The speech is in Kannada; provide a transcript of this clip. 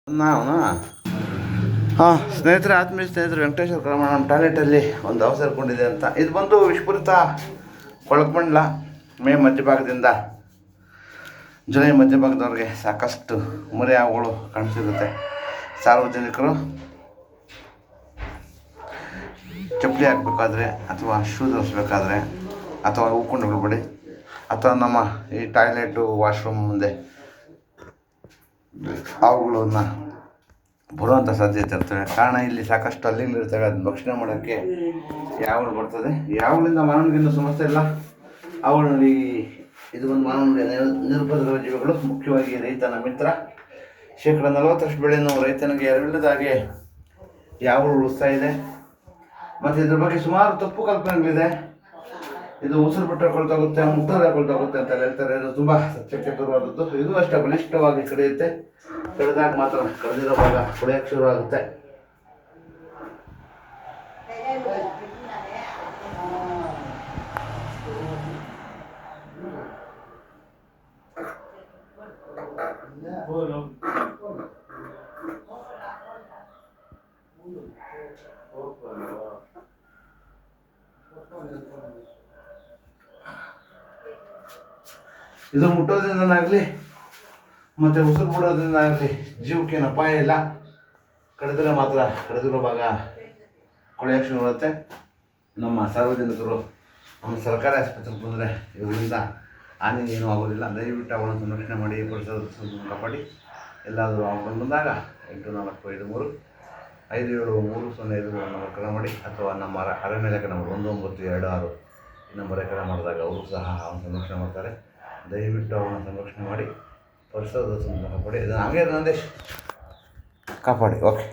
ನಾನು ಹಾಂ ಸ್ನೇಹಿತರೆ, ಆತ್ಮೀಯ ಸ್ನೇಹಿತರು, ವೆಂಕಟೇಶ್ವರ ಕ್ರಮಣ ನಮ್ಮ ಟಾಯ್ಲೆಟಲ್ಲಿ ಒಂದು ಹಾವು ಸೇರಿಕೊಂಡಿದೆ ಅಂತ. ಇದು ಬಂದು ವಿಷಪೂರಿತ ಕೊಳಕಮಂಡಲ. ಮೇ ಮಧ್ಯಭಾಗದಿಂದ ಜುಲೈ ಮಧ್ಯಭಾಗದವರೆಗೆ ಸಾಕಷ್ಟು ಮರಿ ಹಾವುಗಳು ಕಾಣಿಸಿರುತ್ತೆ. ಸಾರ್ವಜನಿಕರು ಚಪ್ಪಲಿ ಹಾಕಬೇಕಾದ್ರೆ ಅಥವಾ ಶೂ ಧರಿಸ್ಬೇಕಾದ್ರೆ ಅಥವಾ ಹೂಕೊಂಡು ಬಿಡಬೇಡಿ, ಅಥವಾ ನಮ್ಮ ಈ ಟಾಯ್ಲೆಟು ವಾಶ್ರೂಮ್ ಮುಂದೆ ಹಾವುಗಳನ್ನ ಬರುವಂಥ ಸಾಧ್ಯತೆ ಇರ್ತವೆ. ಕಾರಣ ಇಲ್ಲಿ ಸಾಕಷ್ಟು ಹಲ್ಲಿಗಳಿರ್ತವೆ. ಅದನ್ನ ಭಕ್ಷಣೆ ಮಾಡೋಕ್ಕೆ ಯಾವಳು ಬರ್ತದೆ. ಯಾವಳಿಂದ ಮಾನವನಿಗಿನ್ನೂ ಸಮಸ್ಯೆ ಇಲ್ಲ. ಅವುಗಳಲ್ಲಿ ಇದು ಒಂದು ಮಾನವನಿಗೆ ನಿರುಪದ್ರವ ಜೀವಿಗಳು. ಮುಖ್ಯವಾಗಿ ರೈತನ ಮಿತ್ರ. 40% ಬೆಳೆಯನ್ನು ರೈತನಿಗೆ ಅರಿವಿಲ್ಲದ ಹಾಗೆ ಯಾವಳು ಉಳಿಸ್ತಾ ಇದೆ. ಮತ್ತು ಇದ್ರ ಬಗ್ಗೆ ಸುಮಾರು ತಪ್ಪು ಕಲ್ಪನೆಗಳಿದೆ. ಇದು ಉಸಿರು ಬಿಟ್ಟರೆ ಕೊಳ್ತಾಗುತ್ತೆ, ಮುಟ್ಟರೆ ಕೊಳ್ತಾಗುತ್ತೆ ಅಂತ ಹೇಳ್ತಾರೆ. ಇದು ತುಂಬ ಸತ್ಯಕ್ಕೆ ದೂರವಾದದ್ದು. ಇದು ಅಷ್ಟೇ ಬಲಿಷ್ಠವಾಗಿ ಕಡಿಯುತ್ತೆ. ಕಡಿದಾಗ ಮಾತ್ರ ಕಡಿದಿರೋ ಭಾಗ ಕುಡಿಯೋಕ್ಕೆ ಶುರು ಆಗುತ್ತೆ. ಇದು ಮುಟ್ಟೋದ್ರಿಂದನಾಗಲಿ ಮತ್ತು ಉಸಿರು ಬಿಡೋದ್ರಿಂದಾಗಲಿ ಜೀವಕ್ಕೇನು ಅಪಾಯ ಇಲ್ಲ. ಕಡಿದ್ರೆ ಮಾತ್ರ ಕಡಿದಿರೋ ಭಾಗ ಕೊಳೆಯೋಕ್ಕೆ ಶುರು ಆಗುತ್ತೆ. ನಮ್ಮ ಸಾರ್ವಜನಿಕರು ನಮ್ಮ ಸರ್ಕಾರಿ ಆಸ್ಪತ್ರೆಗೆ ಬಂದರೆ ಇದರಿಂದ ಹಾನಿ ಏನೂ ಆಗೋದಿಲ್ಲ. ದಯವಿಟ್ಟು ಅವುಗಳನ್ನು ಸಂರಕ್ಷಣೆ ಮಾಡಿ, ಪರಿಸರದ ಕಾಪಾಡಿ. ಎಲ್ಲಾದರೂ ಹಾಕೊಂಡು ಬಂದಾಗ 8453573054 ಕರೆ ಮಾಡಿ, ಅಥವಾ ನಮ್ಮ ಅರಣ್ಯ ಇಲಾಖೆ ನಂಬರ್ 1926 ಈ ನಂಬರಿಗೆ ಕರೆ ಮಾಡಿದಾಗ ಅವರು ಸಹ ಅವನ ಸಂರಕ್ಷಣೆ ಮಾಡ್ತಾರೆ. ದಯವಿಟ್ಟು ಅವನ ಸಂರಕ್ಷಣೆ ಮಾಡಿ, ಪರಿಸರದ ಕಾಪಾಡಿ. ಇದನ್ನು ಹಾಗೆ ನಂದೇಶ್ ಕಾಪಾಡಿ. ಓಕೆ.